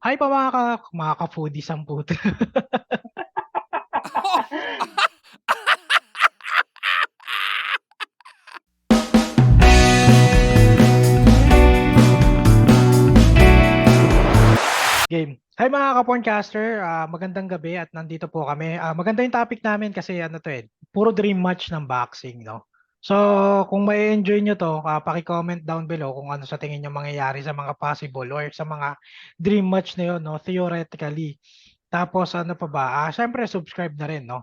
Hi pa mga ka-foodies ang puto. Game. Hi mga ka-porncaster, magandang gabi at nandito po kami. Maganda yung topic namin kasi ano to puro dream match ng boxing, no? So, kung may enjoy nyo to, paki-comment down below kung ano sa tingin nyo mangyayari sa mga possible or sa mga dream match na yun, no? Theoretically. Tapos ano pa ba? Syempre subscribe na rin, no?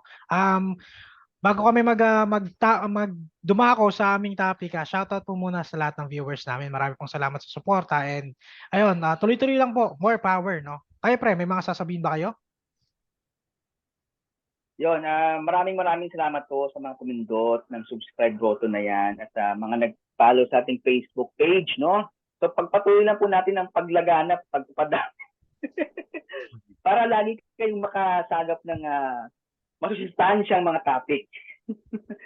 Bago kami dumako sa aming topic, shoutout po muna sa lahat ng viewers namin. Marami pong salamat sa suporta and ayun, tuloy-tuloy lang po. More power, no? Kayo pre, may mga sasabihin ba kayo? Yun, maraming salamat po sa mga kumindot ng subscribe button na yan at mga nag-follow sa ating Facebook page, no? So pagpatuloy lang po natin ang paglaganap, pagpapadami para lagi kayong makasagap ng masusustansyang mga topic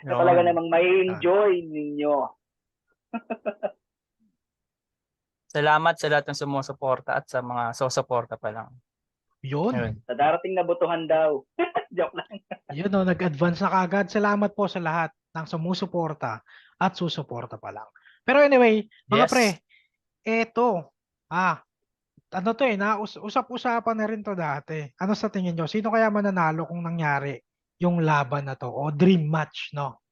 na talaga Yun. namang may enjoy ninyo. Salamat sa lahat ng sumusuporta at sa mga susuporta pa lang. Yun. Ayun. Sa darating na botohan daw. Joke lang. Yun, no, nag-advance na kagad. Salamat po sa lahat ng sumusuporta at susuporta pa lang. Pero anyway, mga Yes. pre, eto, ano to usap-usapan na rin to dati. Ano sa tingin nyo? Sino kaya mananalo kung nangyari yung laban na to? O dream match, no?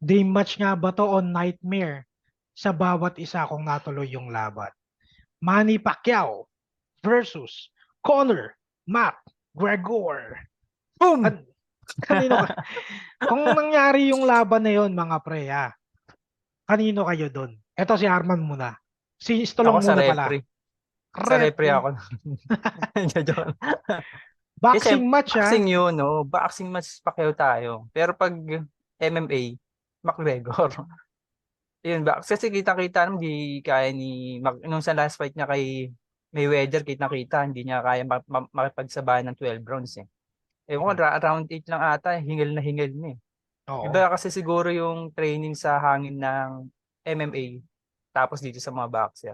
Dream match nga ba to o nightmare sa bawat isa kung natuloy yung laban? Manny Pacquiao versus Conor McGregor. Boom! Kanino ka? Kung nangyari yung laban na yon mga pre, kanino kayo doon? Eto si Arman muna. Si Stolong Ako sa muna pala. refree. Sa refree ako. Boxing match, boxing yun, no? Boxing match Pacquiao tayo. Pero pag MMA, McGregor. Yun ba? Kasi kita-kita naman di kaya ni nung sa last fight niya kay Mayweather, kita-kita hindi niya kaya makipagsabayan ng 12 rounds eh. Ewan ko, round 8 lang ata, hingal na eh. Oo. Iba kasi siguro yung training sa hangin ng MMA tapos dito sa mga boxer,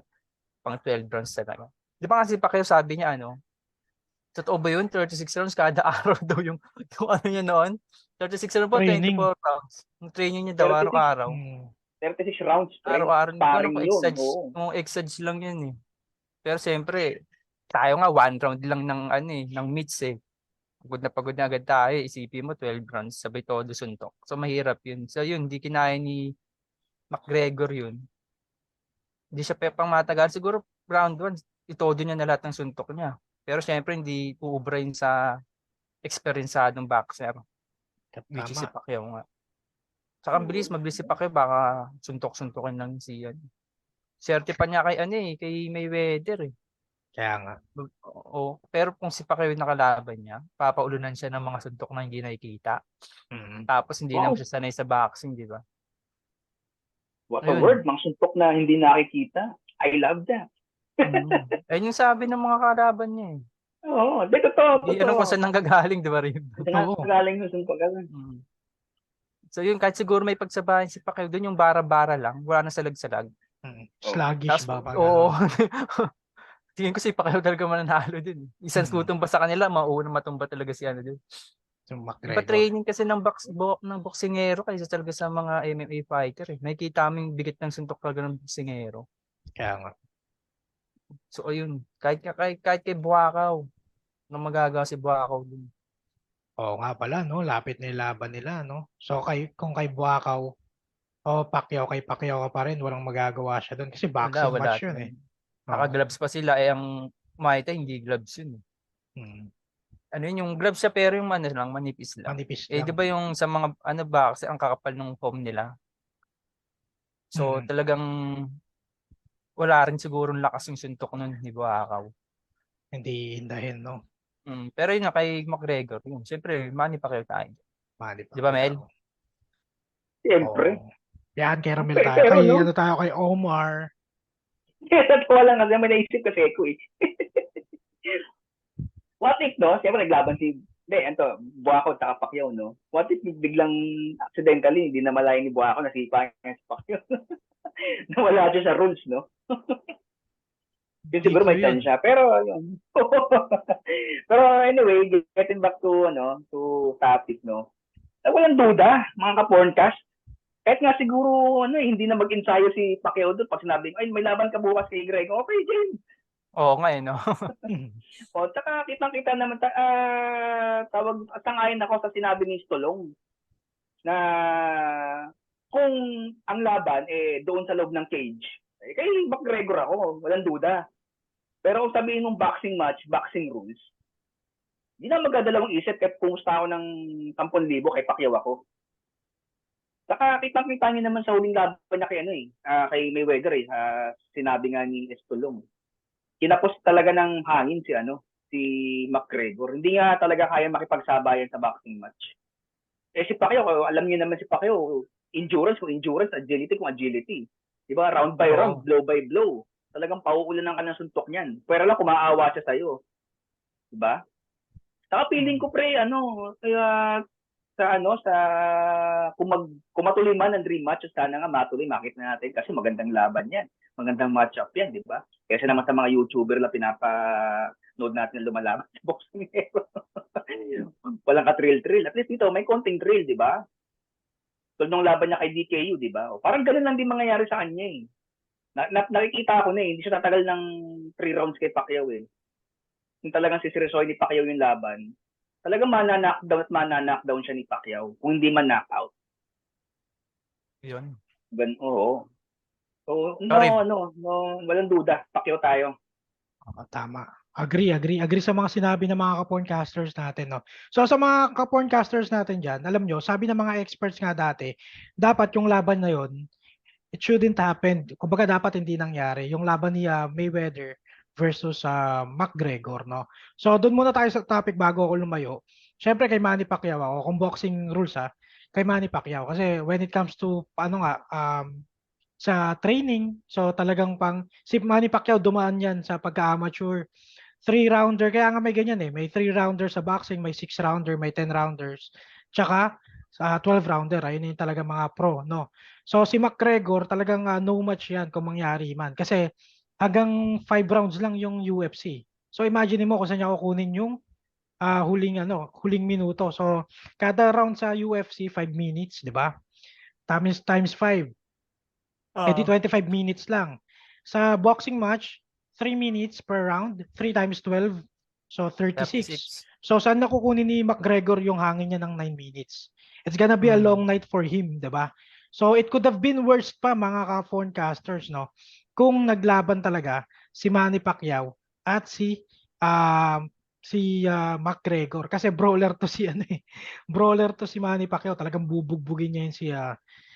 pang 12 rounds talaga. Di ba kasi Pacquiao sabi niya totoo ba yun? 36 rounds kada araw daw yung ano niya noon? 36 rounds po, Training. 24 rounds. Yung training niya daw araw-araw. 36 rounds, Araw-araw. Hindi ko alam sparring kung yun. kung exage lang yun eh. Pero siyempre, tayo nga one round lang ng meets eh. Pagod na agad tayo. Isipin mo 12 rounds, sabay todo suntok. So mahirap yun. So yun, hindi kinaya ni McGregor yun. Hindi siya pang matagal. Siguro round 1, itodo niya na lahat ng suntok niya. Pero syempre hindi uubra yun sa eksperyensadong boxer. Which is si Tama. Pacquiao nga. Saka mabilis si Pacquiao, baka suntok-suntokin lang siya. Swerte pa niya kay Mayweather eh. Kaya nga. Oo, pero kung si Pacquiao yung nakalaban niya, papaulunan siya ng mga suntok na hindi nakikita. Tapos hindi naman siya sanay sa boxing, di ba? What a word, mga suntok na hindi nakikita. I love that. Ayun yung sabi ng mga kalaban niya eh. Oo, di totoo. Di alam kung saan nanggagaling, di ba rin? Nanggagaling yung suntok. So yun, kahit siguro may pagsabayan si Pacquiao doon, yung bara-bara lang, wala na salag-salag. Sluggish ba? Oo. Tingin ko si Pacquiao talaga mananalo din. Isang tutumba sa kanila, mauna matumba talaga si din. Iba training kasi ng boksingero kaysa talaga sa mga MMA fighter eh. Nakikita mo yung bigat ng suntok talaga ng boksingero. Kaya nga. So ayun, kahit kay Buakaw, ano magagawa si Buakaw dun? Oo nga pala, no? Lapit na yung laban nila, no? So, kung kay Buakaw o Pacquiao, kay Pacquiao ka pa rin, walang magagawa siya doon kasi boxing Wala match yun eh. Naka-gloves pa sila ang Muay Thai hindi gloves yun. Ano yun, yung gloves siya pero yung manipis lang. Manipis lang. Di ba yung sa mga kasi ang kakapal ng foam nila. So talagang wala rin siguro lakas yung suntok nun ni Buakaw. Hindi hindahin, no? Pero yun na kay McGregor, yun. Siyempre, Manny Pacquiao tayo. Di ba, Mel? Siyempre. Yan, kay Ramil tayo. Kay Omar. Totoo lang kasi may naisip kasi ko eh. What if, no? Siyempre naglaban Buakaw at Pacquiao, no? What if biglang accidentally, hindi na malaya ni Buakaw, nasipa niya si Pacquiao. Nawala siya sa rules, no? Yun siguro DQ may yun. tansya. Pero, yun. Pero anyway, getting back to, to topic, no? Walang duda, mga ka-porncast. Kahit nga siguro, hindi na mag-ensayo si Pacquiao doon pag sinabi, ay, may laban ka bukas kay Greg. Okay, James. Oo nga no. O, tsaka kitang-kita naman, sangayon ako sa sinabi ni Stolong na kung ang laban doon sa loob ng cage, kay McGregor ako, walang duda. Pero kung sabihin mong boxing match, boxing rules, hindi na magdadalawang isip kahit kumusta ako ng 10,000 kay Pacquiao ako. Saka kitang-kita niyo naman sa huling laban niya kay Mayweather sinabi nga ni Estolong. Kinapos talaga ng hangin si McGregor. Hindi nga talaga kaya makipagsabayan sa boxing match. Si Pacquiao, alam niyo naman si Pacquiao, endurance kung endurance, agility kung agility. 'Di ba? Round by round, blow by blow. Talagang pauulanan ka ng suntok niyan. Pero lang kumaawa siya sa'yo. 'Di ba? Saka feeling ko kaya sa kung matuloy man ang dream match, sana nga matuloy, makita natin kasi magandang laban yan. Magandang match-up yan, di ba? Kasi naman sa mga YouTuber lang pinapanood natin na lumalaban sa boxing. Walang ka-thrill-thrill. At least dito, may konting thrill, di ba? So, nung laban niya kay DKU, di ba? Parang ganun lang din mangyayari sa kanya eh. Nakikita ko hindi siya tatagal ng 3 rounds kay Pacquiao eh. Kung talagang sisirisoy ni Pacquiao yung laban, talagang mana-knockdown siya ni Pacquiao kung hindi man knockout. Yun. Oo. So, Sorry. walang duda. Pacquiao tayo. Tama. Agree sa mga sinabi ng mga ka-porncasters natin, no. So sa mga ka-porncasters natin diyan, alam nyo, sabi ng mga experts nga dati, dapat yung laban na yon, it shouldn't happen. Kumbaga dapat hindi nangyari yung laban ni Mayweather versus McGregor, no. So doon muna tayo sa topic bago ako lumayo. Syempre kay Manny Pacquiao ako, kung boxing rules kay Manny Pacquiao kasi when it comes to sa training, so talagang si Manny Pacquiao dumaan yan sa pagka-amateur 3-rounder, kaya nga may ganyan may 3-rounder sa boxing, may 6-rounder, may 10-rounders, tsaka sa 12-rounder, ayun yung talaga mga pro, no. So si McGregor talagang no match yan kung mangyari man kasi hanggang 5 rounds lang yung UFC. So imagine mo kung saan niya kukunin yung huling minuto. So kada round sa UFC 5 minutes, 'di ba? Times 5. Di 25 minutes lang. Sa boxing match, 3 minutes per round, 3 times 12, so 36. 36. So saan nakukunin ni McGregor yung hangin niya ng 9 minutes? It's gonna be a long night for him, 'di ba? So it could have been worse pa mga ka-forecasters, no? Kung naglaban talaga si Manny Pacquiao at si McGregor kasi brawler to brawler to si Manny Pacquiao, talagang bubugbugin niya yun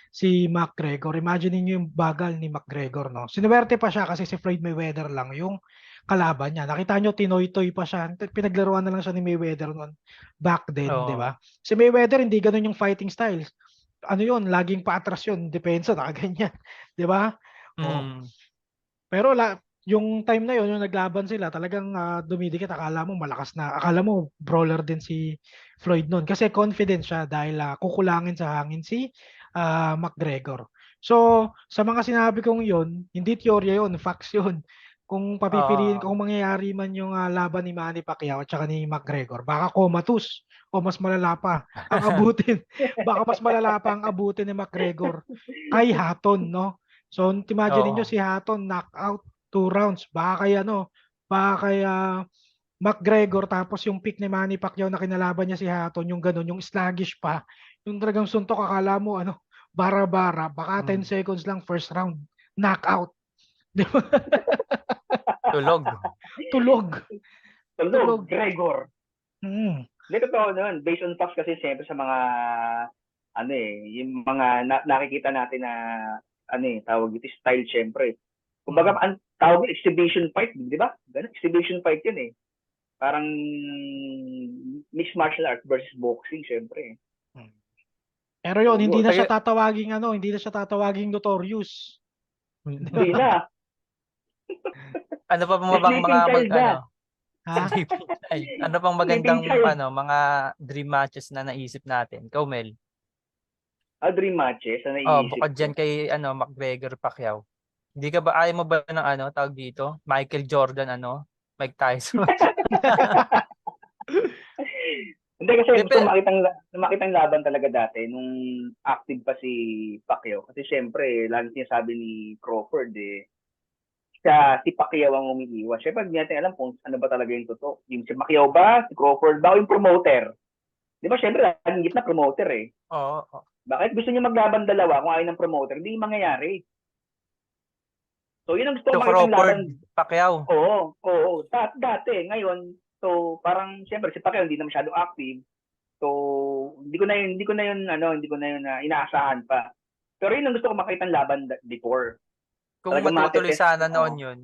si McGregor. Imagine niyo yung bagal ni McGregor, no? Sinuwerte pa siya kasi si Floyd Mayweather lang yung kalaban niya. Nakita niyo tinoy-toy pa siya. Pinaglaruan na lang siya ni Mayweather noon back then, di ba? Si Mayweather hindi ganoon yung fighting styles. Ano yun, laging paatras yun, depensa, nakaganyan. Di ba? Oh. Pero yung time na yun, yung naglaban sila, talagang dumidikit. Akala mo malakas na. Akala mo brawler din si Floyd noon. Kasi confident siya dahil kukulangin sa hangin si McGregor. So, sa mga sinabi kong yun, hindi teorya yun, facts yun. Kung papipiliin, kung mangyayari man yung laban ni Manny Pacquiao at saka ni McGregor, baka comatose o mas malala pa ang abutin. Baka mas malala pa ang abutin ni McGregor kay Hatton, no? So, imagine niyo si Hatton knockout 2 rounds. Baka kay McGregor, tapos yung pick ni Manny Pacquiao na kinalaban niya si Hatton, yung ganun, yung sluggish pa, yung talagang suntok, akala mo bara-bara, baka 10 seconds lang first round, knockout. Di ba? Tulog. Gregor. Hindi, totoo naman. Based on facts kasi siyempre sa mga yung mga nakikita natin na tawag ito style siyempre. Kumbaga ang tawag exhibition fight, di ba? Ganun, exhibition fight yun eh. Parang mixed martial arts versus boxing siyempre. Pero yun, hindi na siya tatawaging notorious. Hindi na. Ano pa bang mga ano pang magandang mga dream matches na naisip natin? Ikaw, Mel? Dream matches na naisip. Bukod dyan kay McGregor Pacquiao. Hindi ka ba, ayaw mo ba ng ano, tawag dito? Michael Jordan, ano? Mike Tyson. Hindi kasi Di, gusto pe- makitang laban talaga dati nung active pa si Pacquiao. Kasi syempre, lalo sinasabi ni Crawford si Pacquiao ang umiiwas. Syempre, hindi natin alam kung ano ba talaga yung totoo. Yung si Pacquiao ba, si Crawford ba, o yung promoter. Di ba syempre, laging gitna promoter eh. Oo. Oo. Bakit gusto niyo maglaban dalawa kung ayaw ng promoter? Hindi mangyayari. So, yun ang gusto ko So, makitang laban. Crawford, Pacquiao. Oo. Dati, ngayon, so parang syempre si Pacquiao hindi na masyadong active. So, hindi ko na yun inaasahan pa. Pero yun ang gusto ko makitang laban before. Kung Talagang matutuloy matetest. sana noon Oo. yun,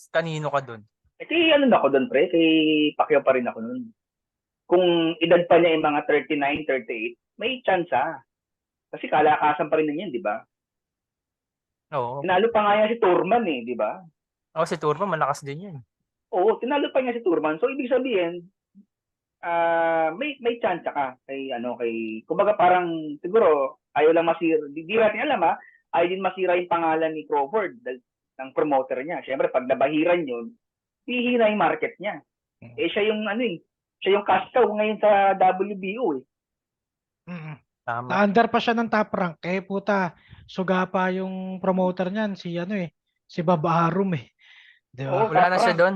kanino ka dun? Kay ano na ako doon, pre? Kay Pacquiao pa rin ako noon. Kung edad pa niya yung mga 39, 38, may chance Kasi kalakasan pa rin na yan, di ba? Oo. Tinalo pa nga yan si Turman di ba? Oh, si Turbo, malakas din yun. Oo, tinalo pa niya si Turman. So, ibig sabihin, may chance ka kumbaga parang siguro ayaw lang masira, di natin alam ayaw din masira yung pangalan ni Crawford ng promoter niya. Syempre, pag nabahiran yun, hihina yung market niya. Siya yung siya yung cash cow ngayon sa WBO Mm. Tama. Na-under pa siya ng top rank. Puta, suga pa yung promoter niyan, si Bob Arum Di ba? Oo, Wala na siya parang doon.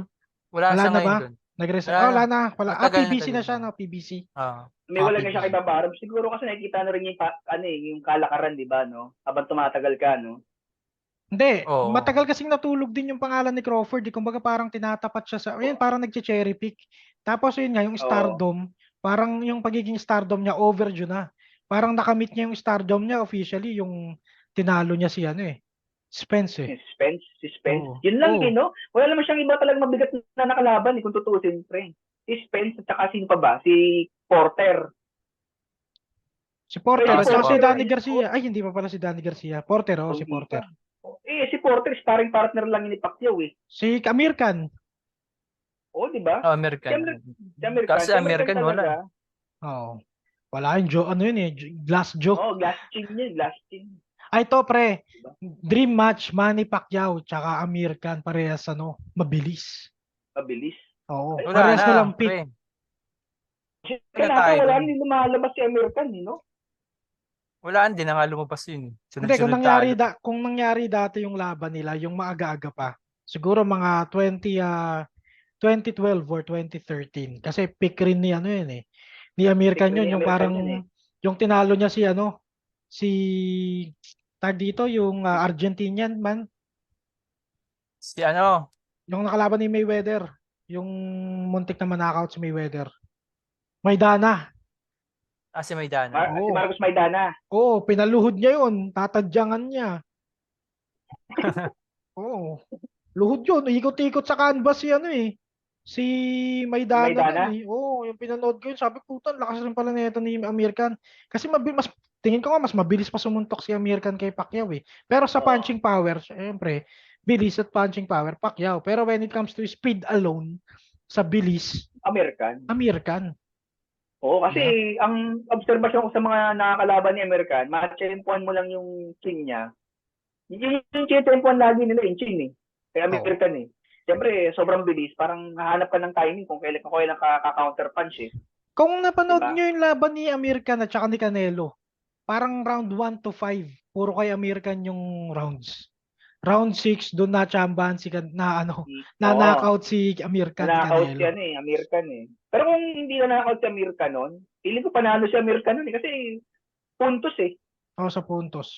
Wala Wala siya na ngayon ba? doon. Nag-resign? Wala Ah, na. wala na. Wala. Matagal PBC na na. siya, no? PBC. may wala na PBC. siya kay Babaram. Siguro kasi nakikita na rin yung kalakaran, di ba, no? Habang tumatagal ka, no? Hindi, Oo. matagal kasing natulog din yung pangalan ni Crawford. Kumbaga parang tinatapat siya ayun, parang nagche-cherry pick. Tapos yun nga, yung Oo. stardom, parang yung pagiging stardom niya, overdue na. Parang nakamit niya yung stardom niya officially, yung tinalo niya Spence Suspense. Oo. Yun lang Oo. no? Wala naman siyang iba talagang mabigat na nakalaban kung tutuusin, pre. Si Spence at saka sino pa ba? Si Porter. Si Porter, Pero at saka si Porter, Danny Garcia. Ay, hindi pa pala si Danny Garcia. Porter, si hindi Porter. pa. Si Porter, sparring partner lang ni Pacquiao Si Amir Khan. Di ba? Oh, American. Kasi Si American American wala. talaga. Oo. Wala yung Joe, Glass Joe. Glass chin. Ay, to pre, Diba? dream match, Manny Pacquiao, tsaka Amir Khan, parehas mabilis. Mabilis. Oo, Wala parehas na, walang pick. pre. Wala Kaya tayo wala dun. nang lumalabas si American, no? Wala, hindi na nga lumabas yun. Hindi, Sunod-sunod talo. kung nangyari dati yung laban nila, yung maaga-aga pa, siguro mga 2012 or 2013. Kasi pick rin ni ni Amir Pick Khan rin yun, ni yung American parang, yan yung tinalo niya si, tag dito, yung Argentinian man, Si ano, yung nakalaban ni Mayweather, yung muntik na manakaut si Mayweather. Maidana. si Maidana. Si Oo. Marcos Maidana. Oo, pinaluhod niya yun. Tatadyangan niya. Oo. Luhod yun. Ikot-ikot sa canvas Si Si Maidana nun Maidana. Oo, yung pinanood ko yun. Sabi, puta, lakas rin pala nito ni American. Kasi tingin ko nga, mas mabilis pa sumuntok si American kay Pacquiao Pero sa Oo. punching power, syempre, bilis at punching power, Pacquiao. Pero when it comes to speed alone, sa bilis, American. American. Oo, kasi ang obserbasyon ko sa mga nakakalaban ni American, ma-tempuan mo lang yung chin niya. Yung tempuan lagi nila yung chin Kay American Siyempre, sobrang bilis. Parang hahanap ka ng timing kung kailan ka counter punch Kung napanood Diba? nyo yung laban ni American at saka ni Canelo, parang round 1 to 5, puro kay American yung rounds. Round 6, doon na chambahan na Oo. knockout si American ni Na-knockout Canelo. American Pero kung hindi na knockout si American nun, feeling ko panalo si American nun kasi puntos O sa puntos.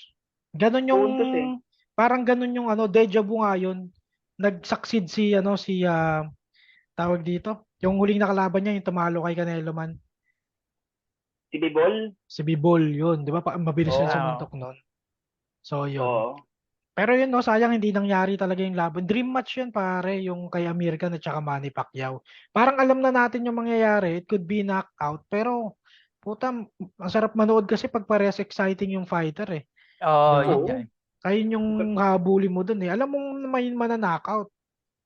Ganon yung, Puntos parang ganon yung deja vu nga yun. Nag-succeed tawag dito, yung huling nakalaban niya, yung tumalo kay Canelo man. Si Bibol? Si Bibol, yun. Di ba? Mabilis Oo. sila sumuntok nun. So, yun. Oo. Pero yun, sayang hindi nangyari talaga yung laban. Dream match yun, pare, yung kay American at saka Manny Pacquiao. Parang alam na natin yung mangyayari. It could be knockout. Pero, puta, ang sarap manood kasi pag parehas exciting yung fighter Oo, Diba? yun nga. Kaya yung habulin mo dun Alam mong may mananakaut.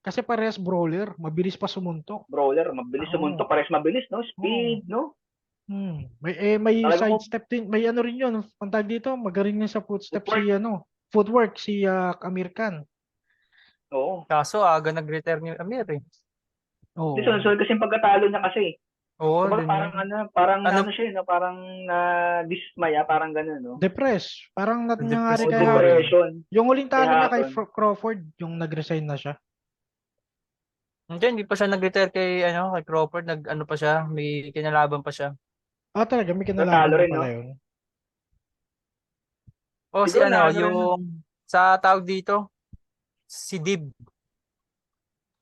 Kasi parehas brawler. Mabilis pa sumuntok. Brawler, mabilis sumuntok. Parehas mabilis, no? Speed, no? May Talagang sidestep din. May rin yun. Ang tawag dito, magaling din sa footstep footwork. footwork si Amir Khan. Oo. Kaso aga nag-retire ni Amir eh. Oo. Hindi, sunod-sunod kasi yung pagkatalo niya kasi. Oo, Kumbaga dun parang yun. parang Ano, siya, no? Parang na-dismaya, parang gano'n, no? Depressed. Parang nangyari depressed O kay siguro Hatton. eh. depression, Yung huling kay talo niya kay Hatton. Crawford, yung nag-resign na siya. Hindi pa siya nag-retire kay, ano, kay Crawford. Ano pa siya, may kinalaban pa siya. Ah, talaga, may Natalo kinalaban pa rin, pala no? yun. O si Siguro na ano, ano rin, no? yung sa tawag dito, si Dib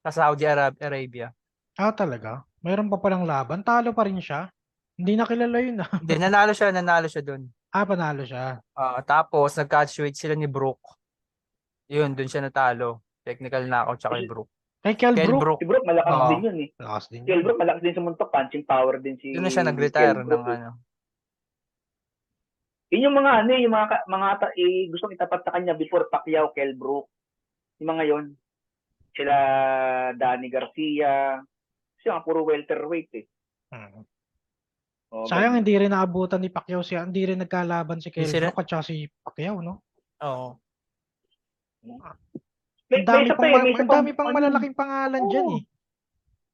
sa Arabia. Ah, talaga? Mayroon pa palang laban. Talo pa rin siya. Hindi na kilala yun ah. Hindi, nanalo siya dun. Ah, panalo siya. Tapos nag-catch weight sila ni Brook. Yun, dun siya natalo. Technical knockout siya kay Kasi Brook. Kay Kell Kel Brook. Brook. si Brook malakas Oo. din yun, eh. Lakas din Kell yun. Brook malakas din sa muntok, punching power din si Doon na siya Kell nag-retire ng Brook, eh. ano. Yun yung mga ano, yung gustong itapat sa kanya before Pacquiao, Kell Brook. Yung mga yon, sila Danny Garcia, siya puro welterweight, eh. Hmm. O, Sayang ganun. hindi rin naabutan ni Pacquiao siya. Hindi rin nagkalaban si Hindi Kell sila, Brook at saka si Pacquiao, no? oo. Ang dami pang May isa ang pa, dami pang ano, malalaking pangalan diyan oo. eh.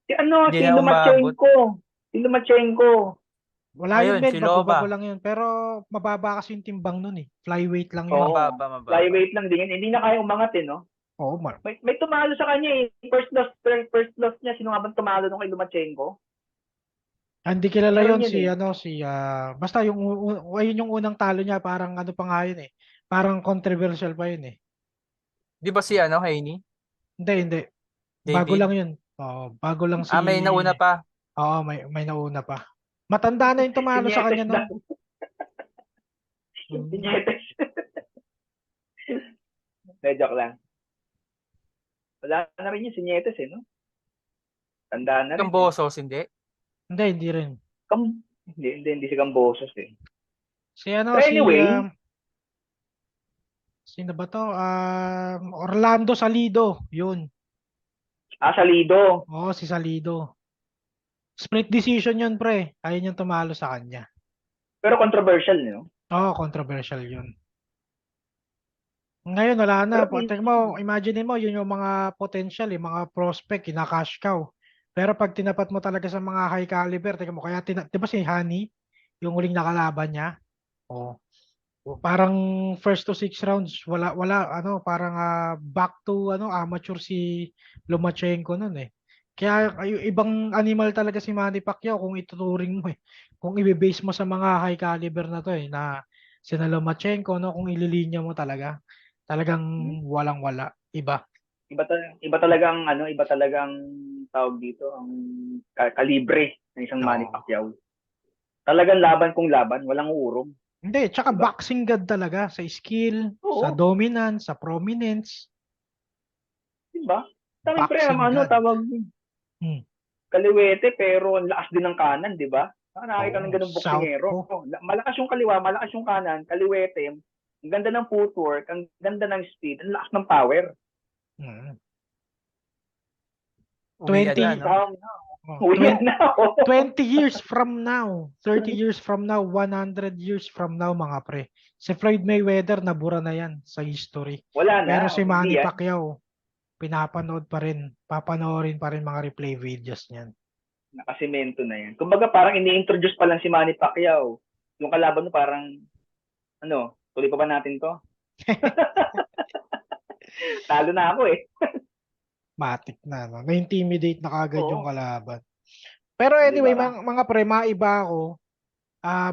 Hindi Si na umabot. Lomachenko. Si Lomachenko. Wala yun, Ayun, men. si Bago-bago Loma. lang yun. Pero mababa kasi yung timbang nun eh. Flyweight lang yun. Oo. Mababa. Flyweight lang din yun. Hindi na kaya umangat, eh, no? Oo, May tumalo sa kanya, eh. First loss niya. Sino nga bang tumalo nung kay Lomachenko? hindi kilala Meron yon yun, si eh. ano si basta yung ayun yung unang talo niya parang ano pa nga yun eh. Parang controversial pa yun eh. Di ba si ano, Heini? Hindi. Bago David? lang yun. Oo, bago lang si May nauna pa. Oo, may nauna pa. Matanda na yung tumalo sa Sinyetes kanya daw. nun. Sinyetes. Joke lang. Wala na rin yung Sinyetes, eh, no? Tandaan na rin, eh. Cambosos, hindi. Hindi rin. Hindi si Cambosos, eh. Si ano Pero si anyway, sino ba to? Orlando Salido, yun. Salido. Oo, si Salido. Split decision yun, pre. Ayun yung tumalo sa kanya. Pero controversial, no? Oo, controversial yun. Ngayon, wala na. Pero Tingnan mo, imagine mo, yun yung mga potential, yung mga prospect, ina-cash cow. Pero pag tinapat mo talaga sa mga high caliber, tingnan mo, kaya, di ba si Honey, yung huling nakalaban niya, oh, parang first to 6 rounds, ano, parang back to, ano, amateur si Lomachenko nun eh. Kaya ibang animal talaga si Manny Pacquiao kung ituturing mo eh. Kung i-base mo sa mga high caliber na to eh, na sina Lomachenko, no, kung ililinya mo talaga. Talagang walang-wala. Iba. iba talagang tawag dito, ang kalibre ng isang Manny Oo. Pacquiao. Talagang laban kung laban, walang urong. Hindi, tsaka Diba? boxing god talaga sa skill, sa Oo, dominance, sa prominence. diba? Sabi pre, Boxing god. tawag Hmm. kaliwete pero ang lakas din ng kanan, di ba? Nakakita ng Oo, ganung boksingero. southpaw. Malakas yung kaliwa, malakas yung kanan, kaliwete, ang ganda ng footwork, ang ganda ng speed, ang lakas ng power. Hmm. Uwian 20, na, no? Uwi na ako. 20 years from now, 30 years from now, 100 years from now, mga pre. Si Floyd Mayweather, nabura na yan sa history. Wala na, Pero si hindi Manny yan. Pacquiao, pinapanood pa rin, papanoorin pa rin mga replay videos niyan. Nakasimento na yan. Kumbaga parang ini-introduce pa lang si Manny Pacquiao. Yung kalaban mo parang, tuloy pa ba natin to? Talo na ako eh. Matik na, no? Na-intimidate na kagad yung Oo. kalaban. Pero Di anyway, ba? mga pre, maiba ako.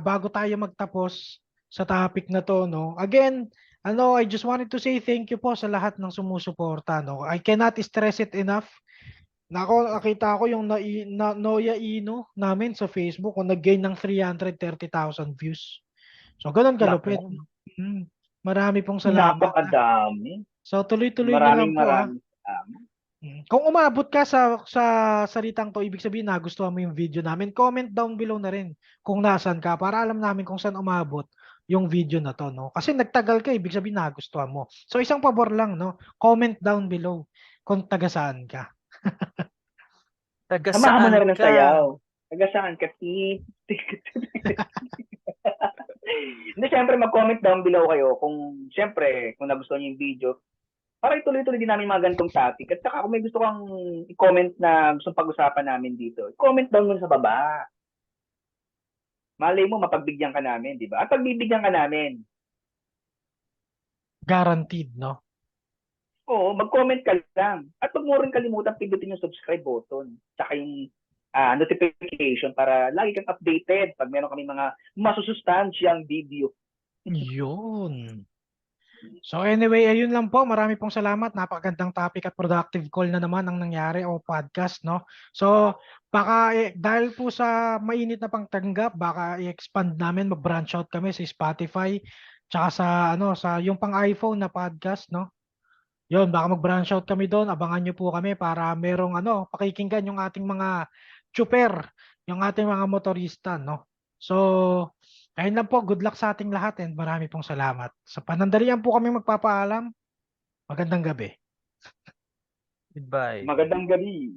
Bago tayo magtapos sa topic na to, no? Again, I just wanted to say thank you po sa lahat ng sumusuporta, no? I cannot stress it enough. Nakita ko yung Noya Ino namin sa Facebook kung nag-gain ng 330,000 views. So, ganun kalupit. Naku, Marami pong salamat. napakadami. So, tuloy-tuloy nyo lang po. Maraming salamat. Kung umabot ka sa salitang to, ibig sabihin nagustuhan mo yung video namin, comment down below na rin kung nasan ka para alam namin kung saan umabot yung video na to, no? Kasi nagtagal ka, ibig sabihin nagustuhan mo. So isang pabor lang, no? Comment down below kung taga saan ka. Taga Samahan mo na saan rin ng ka? sayaw. Taga saan ka? Hindi, syempre mag-comment down below kayo kung nagustuhan niyo yung video. para ituloy-tuloy din namin mga ganitong topic. At saka kung may gusto kang i-comment na gustong pag-usapan namin dito, comment down mo sa baba. Malay mo, mapagbigyan ka namin, di ba? At pagbibigyan ka namin, Guaranteed, no? oo, mag-comment ka lang. At huwag mo rin kalimutan pindutin yung subscribe button. Tsaka yung notification para lagi kang updated pag meron kami mga masusustansyang video. Yun. So anyway, ayun lang po. Marami pong salamat. Napakagandang topic at productive call na naman ang nangyari o podcast, no? So baka dahil po sa mainit na pangtanggap, baka i-expand namin, mag-branch out kami sa Spotify, tsaka sa sa yung pang iPhone na podcast, no? Yun, baka mag-branch out kami doon. Abangan nyo po kami para merong pakikinggan yung ating mga chuper, yung ating mga motorista, no? So, ayun lang po. Good luck sa ating lahat and marami pong salamat. Sa panandalian po kami magpapaalam. Magandang gabi. Goodbye. Magandang gabi.